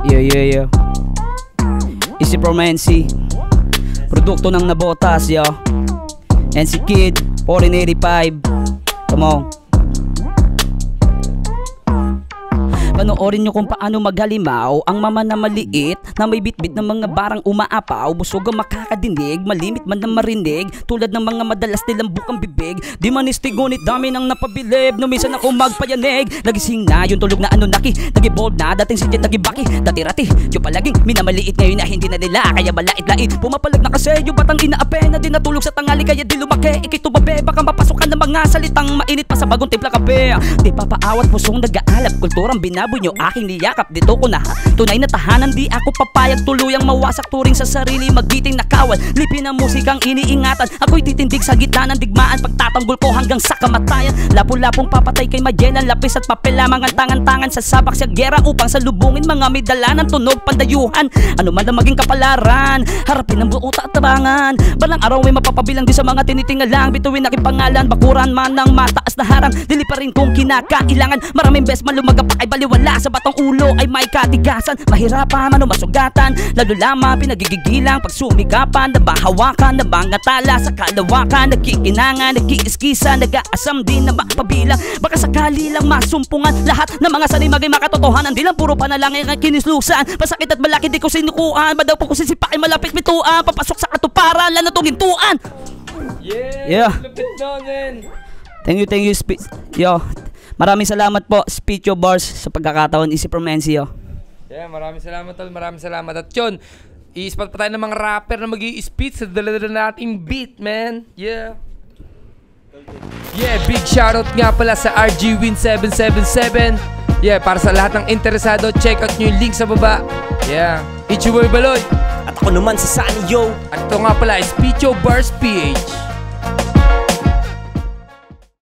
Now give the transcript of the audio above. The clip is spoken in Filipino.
Yeah. Easy from NC. Produkto ng Nabotas, yo. NC Kid, 1485. Come on. Panoorin nyo kung paano maghalimaw ang mama na maliit na may bitbit ng mga barang umaapaw. Busog ang makakadinig, malimit man na marinig, tulad ng mga madalas nilang bukang bibig. Di man istig ngunit dami nang napabilib. Numisan ako magpayanig, nagising na yung tulog na Anunnaki. Nag-evolve na, dating si Jet nagibaki. Dati-rati, yung palaging minamaliit ngayon na hindi na nila kaya malait-lait. Pumapalag na kasi yung batang inaape na di natulog sa tangali kaya di lumaki. Ikito babe, baka mapasukan ng mga salitang mainit pa sa bagong timpla kape. Di papaawat pusong nag-aalap, kulturang binabo nyo aking niyakap. Dito ko na tunay na tahanan, di ako papayag tuluyang mawasak turing sa sarili, magbiting nakawal. Lipin ang musikang iniingatan, ako'y titindig sa gitna ng digmaan, pagtatanggol ko hanggang sa kamatayan. Lapu-lapong papatay kay Magellan, lapis at papel lamang ang tangan-tangan sa sabak sa gera upang salubungin mga may dala ng tunog pandayuhan. Ano man ang maging kapalaran, harapin ang buo tabangan. Balang araw ay mapapabilang din sa mga tinitingalang, bituin aking pangalan, bakuran man ng mataas na harang. Dili pa rin kung kinakailangan, maraming bes malumagapak ay baliwala, sa batang ulo ay may katigasan. Mahirapan man o masugatan, lalo lamang pinagigigilang pag sumikapan, nabahawakan ng mga tala sa kalawakan, nagkikinangan, nag-iiskisa, nag-aasam din na mapabilang. Baka sakali lang masumpungan lahat ng mga sanay maging makatotohanan, di lang puro panalangin ang kinislusan. Pasakit at malaki di ko sinukuan, madaw po ko sisipakin malapit bituan, papasok sa katuparan, lalo itong gintuan. Yeah. Thank you yo. Maraming salamat po, Spitio Bars, sa pagkakataon. Easy from NC, yo. Yeah, maraming salamat tol, maraming salamat. At yun, i-spot pa tayo ng mga rapper na mag-i-spit sa dala-dala nating beat, man. Yeah, big shoutout nga pala sa RG Win 777. Yeah, para sa lahat ng interesado, check out nyo yung link sa baba. Yeah, it's your boy Baloy. At ako naman si Sunny, yo. At ito nga pala, Spitio Bars PH.